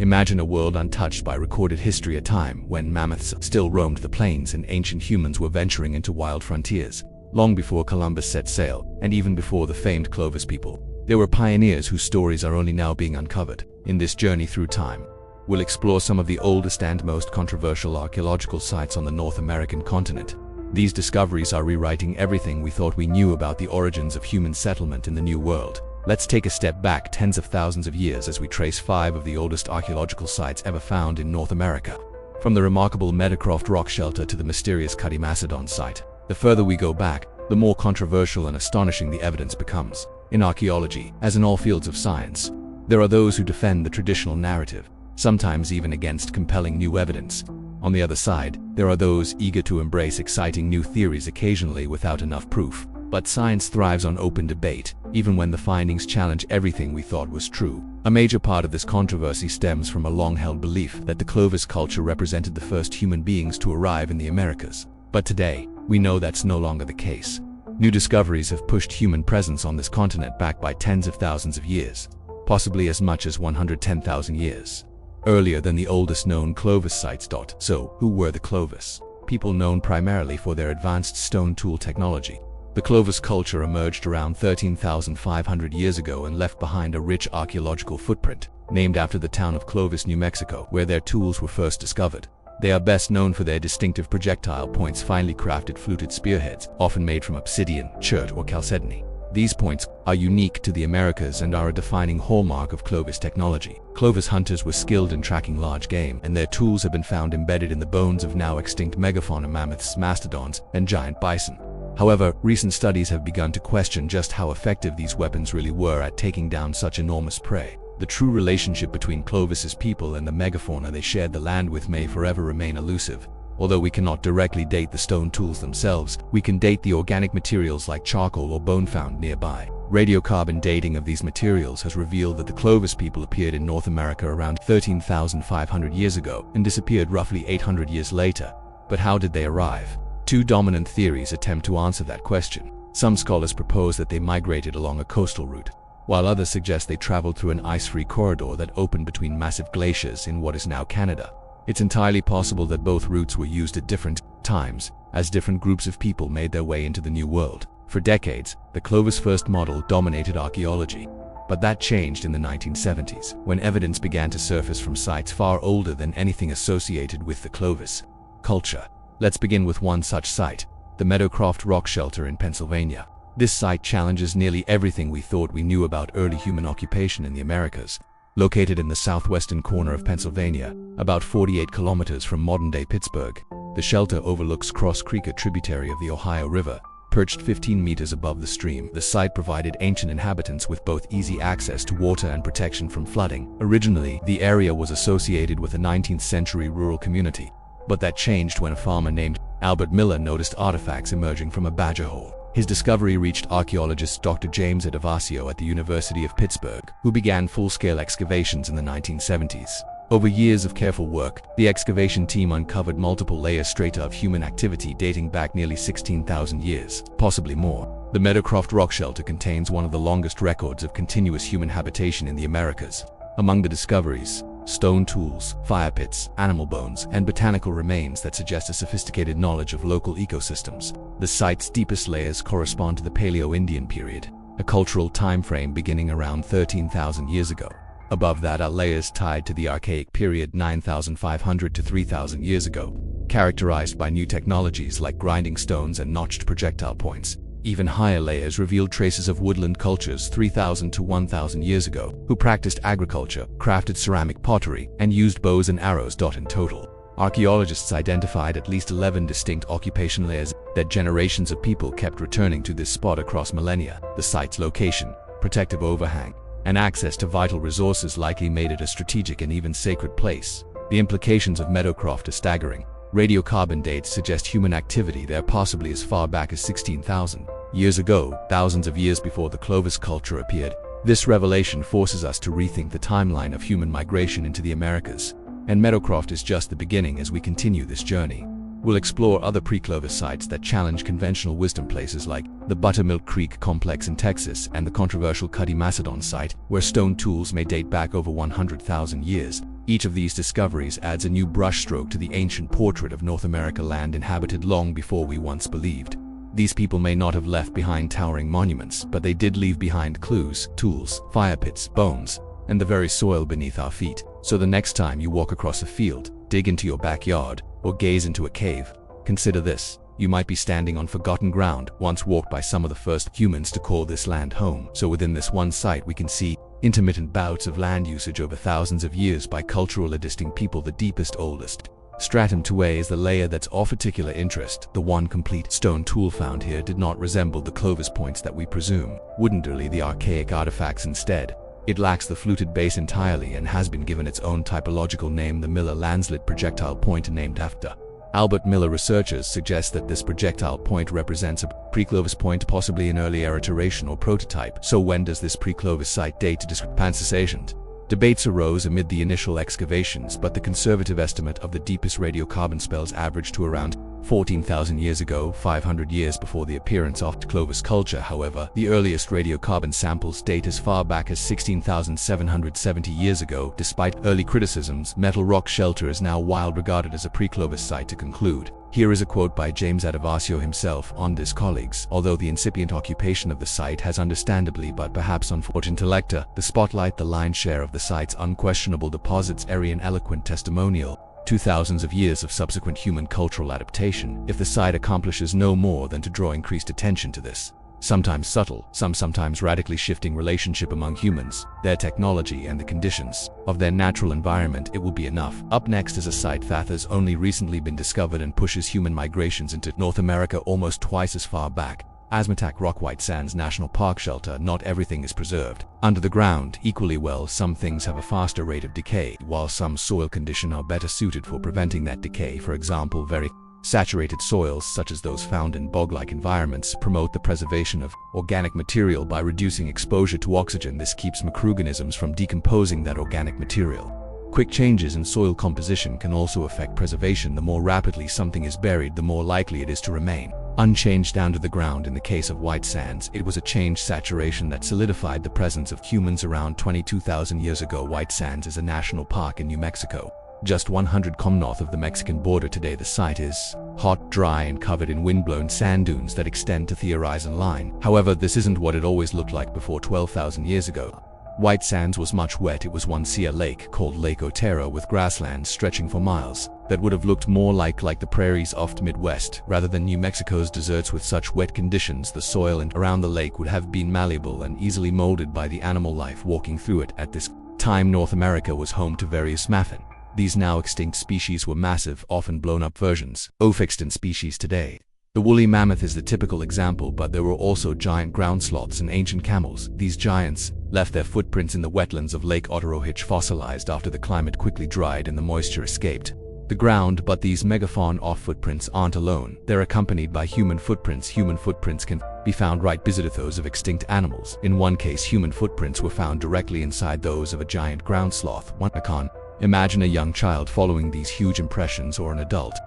Imagine a world untouched by recorded history, a time when mammoths still roamed the plains and ancient humans were venturing into wild frontiers. Long before Columbus set sail, and even before the famed Clovis people, there were pioneers whose stories are only now being uncovered. In this journey through time, we'll explore some of the oldest and most controversial archaeological sites on the North American continent. These discoveries are rewriting everything we thought we knew about the origins of human settlement in the New World. Let's take a step back tens of thousands of years as we trace 5 of the oldest archaeological sites ever found in North America. From the remarkable Meadowcroft Rockshelter to the mysterious Macedon site, the further we go back, the more controversial and astonishing the evidence becomes. In archaeology, as in all fields of science, there are those who defend the traditional narrative, sometimes even against compelling new evidence. On the other side, there are those eager to embrace exciting new theories, occasionally without enough proof. But science thrives on open debate, even when the findings challenge everything we thought was true. A major part of this controversy stems from a long-held belief that the Clovis culture represented the first human beings to arrive in the Americas. But today, we know that's no longer the case. New discoveries have pushed human presence on this continent back by tens of thousands of years, possibly as much as 110,000 years, earlier than the oldest known Clovis sites. So, who were the Clovis? People known primarily for their advanced stone tool technology. The Clovis culture emerged around 13,500 years ago and left behind a rich archaeological footprint, named after the town of Clovis, New Mexico, where their tools were first discovered. They are best known for their distinctive projectile points, finely crafted fluted spearheads, often made from obsidian, chert, or chalcedony. These points are unique to the Americas and are a defining hallmark of Clovis technology. Clovis hunters were skilled in tracking large game, and their tools have been found embedded in the bones of now extinct megafauna mammoths, mastodons, and giant bison. However, recent studies have begun to question just how effective these weapons really were at taking down such enormous prey. The true relationship between Clovis's people and the megafauna they shared the land with may forever remain elusive. Although we cannot directly date the stone tools themselves, we can date the organic materials like charcoal or bone found nearby. Radiocarbon dating of these materials has revealed that the Clovis people appeared in North America around 13,500 years ago and disappeared roughly 800 years later. But how did they arrive? Two dominant theories attempt to answer that question. Some scholars propose that they migrated along a coastal route, while others suggest they traveled through an ice-free corridor that opened between massive glaciers in what is now Canada. It's entirely possible that both routes were used at different times, as different groups of people made their way into the New World. For decades, the Clovis first model dominated archaeology. But that changed in the 1970s, when evidence began to surface from sites far older than anything associated with the Clovis culture. Let's begin with one such site, the Meadowcroft Rockshelter in Pennsylvania. This site challenges nearly everything we thought we knew about early human occupation in the Americas. Located in the southwestern corner of Pennsylvania, about 48 kilometers from modern-day Pittsburgh, the shelter overlooks Cross Creek, a tributary of the Ohio River. Perched 15 meters above the stream, the site provided ancient inhabitants with both easy access to water and protection from flooding. Originally, the area was associated with a 19th-century rural community, but that changed when a farmer named Albert Miller noticed artifacts emerging from a badger hole. His discovery reached archaeologist Dr. James Edavasio at the University of Pittsburgh, who began full-scale excavations in the 1970s. Over years of careful work, the excavation team uncovered multiple layer strata of human activity dating back nearly 16,000 years, possibly more. The Meadowcroft Rockshelter contains one of the longest records of continuous human habitation in the Americas. Among the discoveries, stone tools, fire pits, animal bones, and botanical remains that suggest a sophisticated knowledge of local ecosystems. The site's deepest layers correspond to the Paleo-Indian period, a cultural time frame beginning around 13,000 years ago. Above that are layers tied to the Archaic period 9,500 to 3,000 years ago, characterized by new technologies like grinding stones and notched projectile points. Even higher layers revealed traces of woodland cultures 3,000 to 1,000 years ago, who practiced agriculture, crafted ceramic pottery, and used bows and arrows. In total, archaeologists identified at least 11 distinct occupation layers that generations of people kept returning to this spot across millennia. The site's location, protective overhang, and access to vital resources likely made it a strategic and even sacred place. The implications of Meadowcroft are staggering. Radiocarbon dates suggest human activity there possibly as far back as 16,000 years ago, thousands of years before the Clovis culture appeared. This revelation forces us to rethink the timeline of human migration into the Americas, and Meadowcroft is just the beginning as we continue this journey. We'll explore other pre-Clovis sites that challenge conventional wisdom, places like the Buttermilk Creek complex in Texas and the controversial Macedon site, where stone tools may date back over 100,000 years. Each of these discoveries adds a new brushstroke to the ancient portrait of North America, land inhabited long before we once believed. These people may not have left behind towering monuments, but they did leave behind clues, tools, fire pits, bones, and the very soil beneath our feet. So the next time you walk across a field, dig into your backyard, or gaze into a cave, consider this. You might be standing on forgotten ground, once walked by some of the first humans to call this land home. So within this one site we can see intermittent bouts of land usage over thousands of years by culturally distinct people. The deepest, oldest stratum 2A is the layer that's of particular interest. The one complete stone tool found here did not resemble the Clovis points that we presume, wouldn't the archaic artifacts instead. It lacks the fluted base entirely and has been given its own typological name, the Miller-Lanslett projectile point, named after Albert Miller. Researchers suggest that this projectile point represents a pre-Clovis point, possibly an early iteration or prototype. So when does this pre-Clovis site date to discrepancies? Debates arose amid the initial excavations, but the conservative estimate of the deepest radiocarbon spells averaged to around 14,000 years ago, 500 years before the appearance of Clovis culture. However, the earliest radiocarbon samples date as far back as 16,770 years ago. Despite early criticisms, Metal Rockshelter is now widely regarded as a pre-Clovis site. To conclude, here is a quote by James Adivasio himself on this: colleagues, although the incipient occupation of the site has understandably but perhaps unfortunate intellecta, the spotlight, the lion's share of the site's unquestionable deposits, Aryan eloquent testimonial to thousands of years of subsequent human cultural adaptation. If the site accomplishes no more than to draw increased attention to this, sometimes subtle, sometimes radically shifting relationship among humans, their technology, and the conditions of their natural environment, it will be enough. Up next is a site that has only recently been discovered and pushes human migrations into North America almost twice as far back. Asmatac Rock White Sands National Park Shelter. Not everything is preserved under the ground equally well. Some things have a faster rate of decay, while some soil conditions are better suited for preventing that decay. For example, very saturated soils, such as those found in bog-like environments, promote the preservation of organic material by reducing exposure to oxygen. This keeps microorganisms from decomposing that organic material. Quick changes in soil composition can also affect preservation. The more rapidly something is buried, the more likely it is to remain unchanged down to the ground. In the case of White Sands, it was a changed saturation that solidified the presence of humans around 22,000 years ago. White Sands is a national park in New Mexico, just 100 km north of the Mexican border. Today the site is hot, dry, and covered in windblown sand dunes that extend to the horizon line. However, this isn't what it always looked like before 12,000 years ago. White Sands was much wet. It was once a lake called Lake Otero, with grasslands stretching for miles that would have looked more like the prairies of the Midwest rather than New Mexico's deserts. With such wet conditions, the soil and around the lake would have been malleable and easily molded by the animal life walking through it. At this time, North America was home to various mammoths. These now extinct species were massive, often blown-up versions of extant species today. The woolly mammoth is the typical example, but there were also giant ground sloths and ancient camels. These giants left their footprints in the wetlands of Lake Otterohitch, fossilized after the climate quickly dried and the moisture escaped the ground. But these megafauna footprints aren't alone. They're accompanied by human footprints. Human footprints can be found right beside those of extinct animals. In one case, human footprints were found directly inside those of a giant ground sloth. One can imagine a young child following these huge impressions, or an adult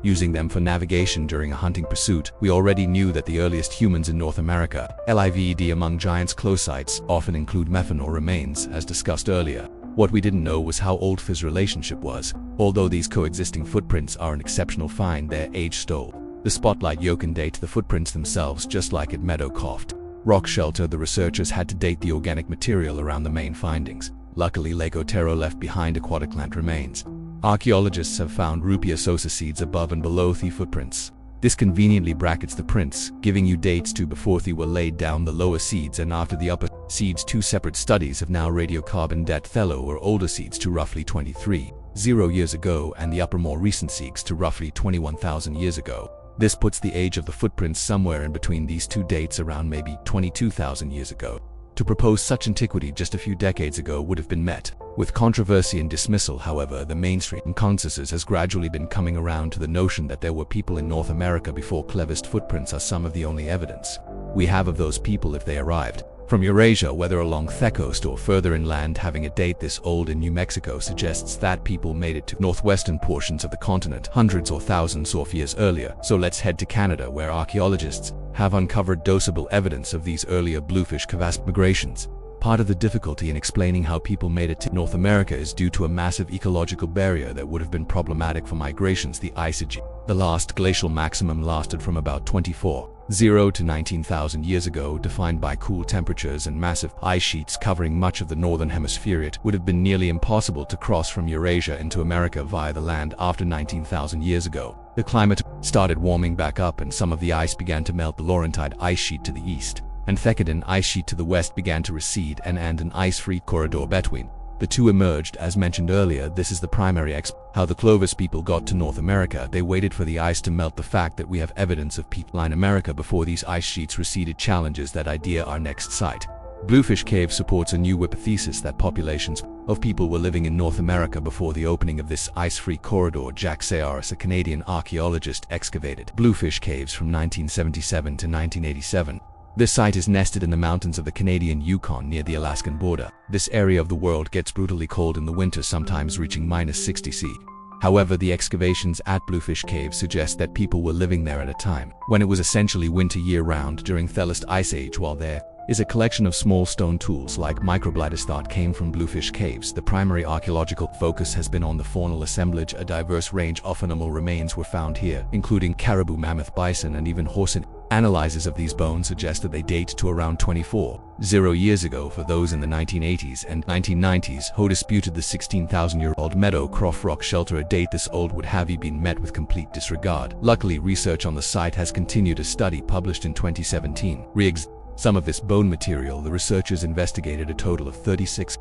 using them for navigation during a hunting pursuit. We already knew that the earliest humans in North America, lived among giants. Close sites often include methanol remains, as discussed earlier. What we didn't know was how old this relationship was. Although these coexisting footprints are an exceptional find, their age stole the spotlight. You can date the footprints themselves, just like at Meadowcroft Rockshelter. The researchers had to date the organic material around the main findings. Luckily, Lake Otero left behind aquatic plant remains. Archaeologists have found Rupia sosa seeds above and below the footprints. This conveniently brackets the prints, giving you dates to before they were laid down, the lower seeds, and after the upper seeds. Two separate studies have now radiocarbon dat thello, or older seeds, to roughly 23,000 years ago, and the upper more recent seeds to roughly 21,000 years ago. This puts the age of the footprints somewhere in between these two dates, around maybe 22,000 years ago. To propose such antiquity just a few decades ago would have been met with controversy and dismissal. However, the mainstream consensus has gradually been coming around to the notion that there were people in North America before Clovis. Footprints are some of the only evidence we have of those people if they arrived From Eurasia, whether along the coast or further inland, having a date this old in New Mexico suggests that people made it to northwestern portions of the continent hundreds or thousands of years earlier. So let's head to Canada, where archaeologists have uncovered dosable evidence of these earlier Bluefish Caves migrations. Part of the difficulty in explaining how people made it to North America is due to a massive ecological barrier that would have been problematic for migrations: the ice age. The last glacial maximum lasted from about 24,000 to 19,000 years ago, defined by cool temperatures and massive ice sheets covering much of the northern hemisphere. It would have been nearly impossible to cross from Eurasia into America via the land after 19,000 years ago. The climate started warming back up and some of the ice began to melt. The Laurentide ice sheet to the east and Thekodon ice sheet to the west began to recede, and an ice-free corridor between the two emerged. As mentioned earlier, this is the primary how the Clovis people got to North America. They waited for the ice to melt. The fact that we have evidence of people in America before these ice sheets receded challenges that idea. Our next site, Bluefish Caves, supports a new hypothesis that populations of people were living in North America before the opening of this ice-free corridor. Jack Sayers, a Canadian archaeologist, excavated Bluefish Caves from 1977 to 1987. This site is nested in the mountains of the Canadian Yukon near the Alaskan border. This area of the world gets brutally cold in the winter, sometimes reaching -60 C. However, the excavations at Bluefish Caves suggest that people were living there at a time when it was essentially winter year-round during the Thelist Ice Age. While there is a collection of small stone tools like microbladis that came from Bluefish Caves, the primary archaeological focus has been on the faunal assemblage. A diverse range of animal remains were found here, including caribou, mammoth, bison, and even horse. Analyses of these bones suggest that they date to around 24,000 years ago. For those in the 1980s and 1990s who disputed the 16,000-year-old Meadowcroft Rockshelter, a date this old would have been met with complete disregard. Luckily, research on the site has continued. A study published in 2017 some of this bone material. The researchers investigated a total of 36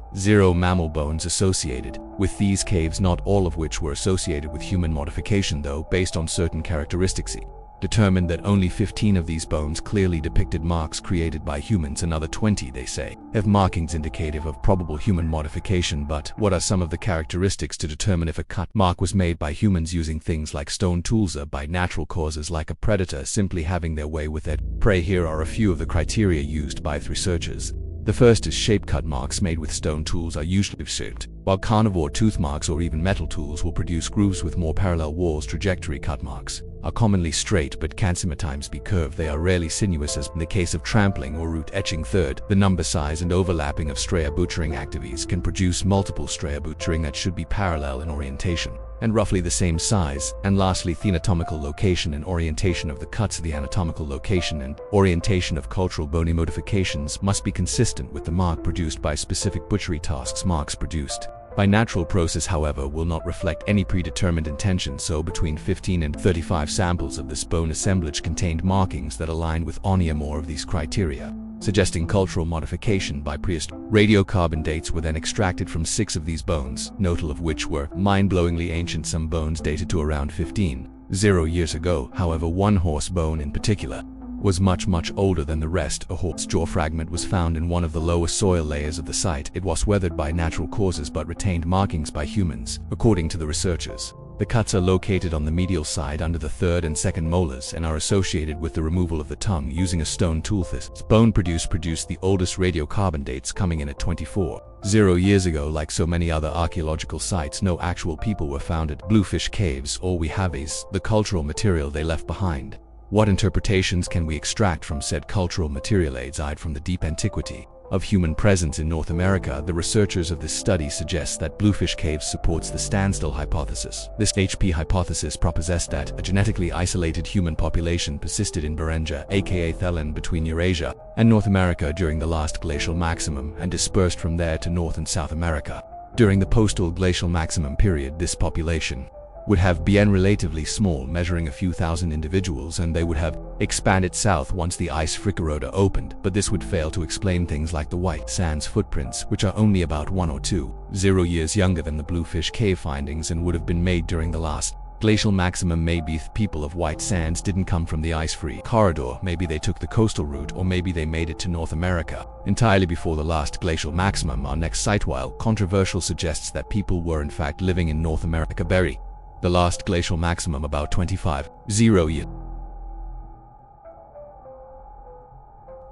mammal bones associated with these caves, not all of which were associated with human modification, though, based on certain characteristics. Determined that only 15 of these bones clearly depicted marks created by humans. Another 20, they say, have markings indicative of probable human modification. But what are some of the characteristics to determine if a cut mark was made by humans using things like stone tools or by natural causes like a predator simply having their way with their prey? Here are a few of the criteria used by researchers. The first is shape. Cut marks made with stone tools are usually shaped, while carnivore tooth marks or even metal tools will produce grooves with more parallel walls. Trajectory cut marks are commonly straight but can sometimes be curved. They are rarely sinuous, as in the case of trampling or root etching. Third, the number, size, and overlapping of stria butchering activities can produce multiple stria butchering that should be parallel in orientation and roughly the same size. And lastly, the anatomical location and orientation of the cuts. The anatomical location and orientation of cultural bony modifications must be consistent with the mark produced by specific butchery tasks. Marks produced by natural process, however, will not reflect any predetermined intention, so between 15 and 35 samples of this bone assemblage contained markings that align with one or more of these criteria, suggesting cultural modification by prehistoric. Radiocarbon dates were then extracted from 6 of these bones, notable of which were mind-blowingly ancient. Some bones dated to around 15,000 years ago. However, one horse bone in particular was much older than the rest. A horse jaw fragment was found in one of the lower soil layers of the site. It was weathered by natural causes but retained markings by humans, according to the researchers. The cuts are located on the medial side under the third and second molars and are associated with the removal of the tongue using a stone tool. This bone produced the oldest radiocarbon dates, coming in at 24,000 years ago. Like so many other archaeological sites, no actual people were found at Bluefish Caves. All we have is the cultural material they left behind. What interpretations can we extract from said cultural material aside from the deep antiquity of human presence in North America? The researchers of this study suggest that Bluefish Caves supports the standstill hypothesis. This HP hypothesis proposes that a genetically isolated human population persisted in Beringia, aka Thelen, between Eurasia and North America during the last glacial maximum and dispersed from there to North and South America. During the postal glacial maximum period, this population would have been relatively small, measuring a few thousand individuals, and they would have expanded south once the ice-free corridor opened. But this would fail to explain things like the white sands footprints, which are only about 1 or 2 years younger than the Bluefish Cave findings and would have been made during the last glacial maximum. Maybe the people of white sands didn't come from the ice-free corridor, maybe they took the coastal route, or maybe they made it to North America entirely before the last glacial maximum. Our next site, while controversial, suggests that people were in fact living in North America bury the last glacial maximum about 25,000 years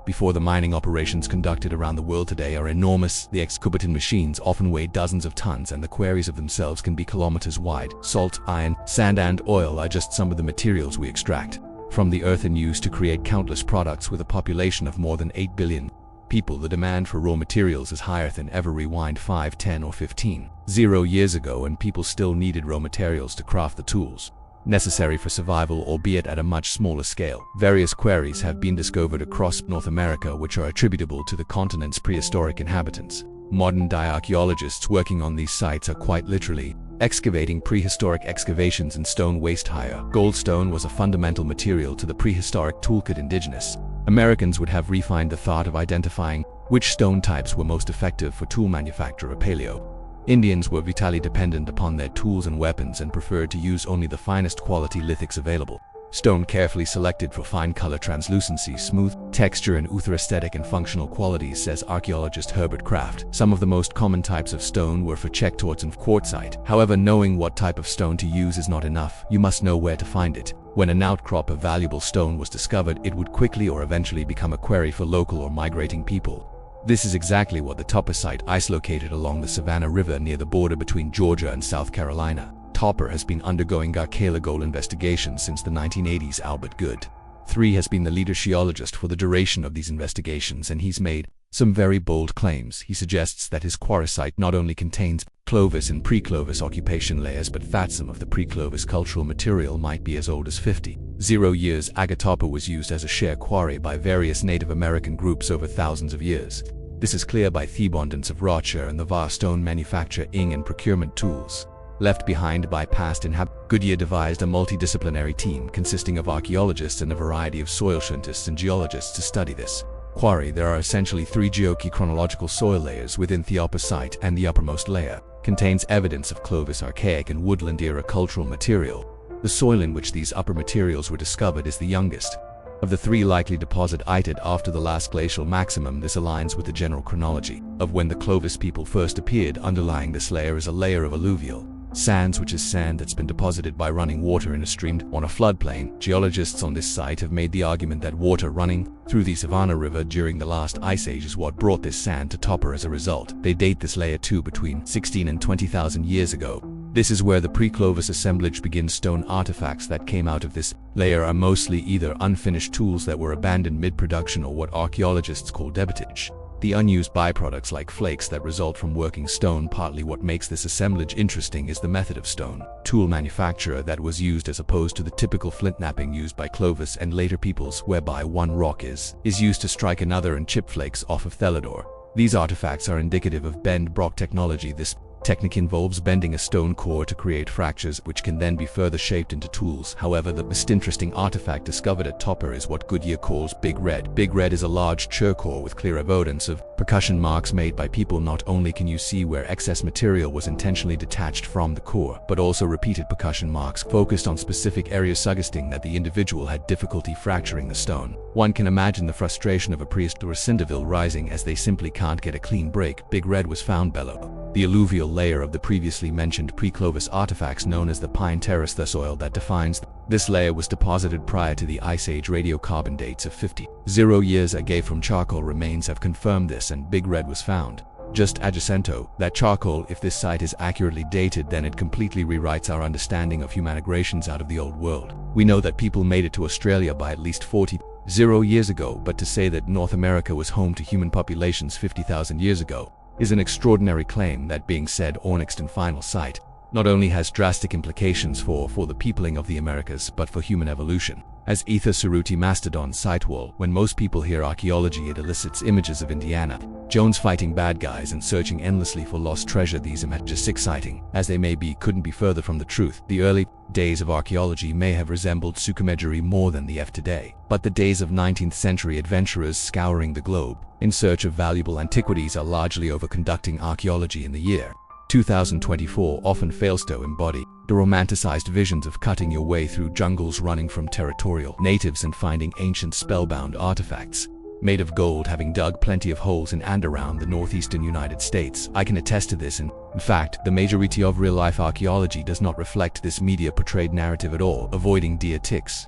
before the mining operations conducted around the world today are enormous. The excavating machines often weigh dozens of tons, and the quarries of themselves can be kilometers wide. Salt, iron, sand, and oil are just some of the materials we extract from the earth and use to create countless products. With a population of more than 8 billion people, the demand for raw materials is higher than ever. Rewind 5, 10, or 15 years ago, and people still needed raw materials to craft the tools necessary for survival, albeit at a much smaller scale. Various quarries have been discovered across North America which are attributable to the continent's prehistoric inhabitants. Modern-day archaeologists working on these sites are quite literally excavating prehistoric excavations in stone waste hire. Goldstone was a fundamental material to the prehistoric toolkit. Indigenous Americans would have refined the thought of identifying which stone types were most effective for tool manufacture. Paleo Indians were vitally dependent upon their tools and weapons and preferred to use only the finest quality lithics available. Stone carefully selected for fine color, translucency, smooth texture, and aesthetic and functional qualities, says archaeologist Herbert Kraft. Some of the most common types of stone were for checktorts and quartzite. However, knowing what type of stone to use is not enough. You must know where to find it. When an outcrop of valuable stone was discovered, it would quickly or eventually become a quarry for local or migrating people. This is exactly what the Topper site is located along the Savannah River near the border between Georgia and South Carolina. Topper has been undergoing archaeological investigations since the 1980s. Albert Good, 3, has been the lead archaeologist for the duration of these investigations, and he's made some very bold claims. He suggests that his quarry site not only contains Clovis and pre-Clovis occupation layers, but that some of the pre-Clovis cultural material might be as old as 50 years ago. Topper was used as a share quarry by various Native American groups over thousands of years. This is clear by the abundance of Rochester and the vast stone manufacturing and procurement tools left behind by past inhabitants. Goodyear devised a multidisciplinary team consisting of archaeologists and a variety of soil scientists and geologists to study this quarry. There are essentially 3 geochronological soil layers within the upper site, and the uppermost layer contains evidence of Clovis, archaic, and woodland era cultural material. The soil in which these upper materials were discovered is the youngest of the 3 likely deposited after the last glacial maximum. This aligns with the general chronology of when the Clovis people first appeared. Underlying this layer is a layer of alluvial sands, which is sand that's been deposited by running water in a stream on a floodplain. Geologists on this site have made the argument that water running through the Savannah River during the last ice age is what brought this sand to Topper. As a result, they date this layer to between 16 and 20,000 years ago. This is where the pre-Clovis assemblage begins. Stone artifacts that came out of this layer are mostly either unfinished tools that were abandoned mid-production or what archaeologists call debitage, the unused byproducts like flakes that result from working stone. Partly what makes this assemblage interesting is the method of stone tool manufacture that was used, as opposed to the typical flint knapping used by Clovis and later peoples, whereby one rock is used to strike another and chip flakes off of Thelador. These artifacts are indicative of bend-brock technology. This technique involves bending a stone core to create fractures, which can then be further shaped into tools. However, the most interesting artifact discovered at Topper is what Goodyear calls Big Red. Big Red is a large chur core with clear evidence of percussion marks made by people. Not only can you see where excess material was intentionally detached from the core, but also repeated percussion marks focused on specific areas, suggesting that the individual had difficulty fracturing the stone. One can imagine the frustration of a priest or a Cinderville rising as they simply can't get a clean break. Big Red was found below the alluvial layer of the previously mentioned pre-Clovis artifacts known as the Pine Terrace. The soil that defines this layer was deposited prior to the Ice Age. Radiocarbon dates of 50 years ago from charcoal remains have confirmed this, and Big Red was found just adjacent to that charcoal. If this site is accurately dated, then it completely rewrites our understanding of human migrations out of the old world. We know that people made it to Australia by at least 40 years ago, but to say that North America was home to human populations 50,000 years ago is an extraordinary claim. That being said, our next and final site not only has drastic implications for the peopling of the Americas, but for human evolution. As Ether Suruti Mastodon site wall, when most people hear archaeology, it elicits images of Indiana Jones fighting bad guys and searching endlessly for lost treasure. These images, exciting as they may be, couldn't be further from the truth. The early days of archaeology may have resembled sukumegery more than the F today, but the days of 19th century adventurers scouring the globe in search of valuable antiquities are largely over. Conducting archaeology in the year 2024 often fails to embody the romanticized visions of cutting your way through jungles, running from territorial natives, and finding ancient spellbound artifacts made of gold. Having dug plenty of holes in and around the northeastern United States, I can attest to this, and in fact, the majority of real-life archaeology does not reflect this media-portrayed narrative at all. Avoiding deer ticks.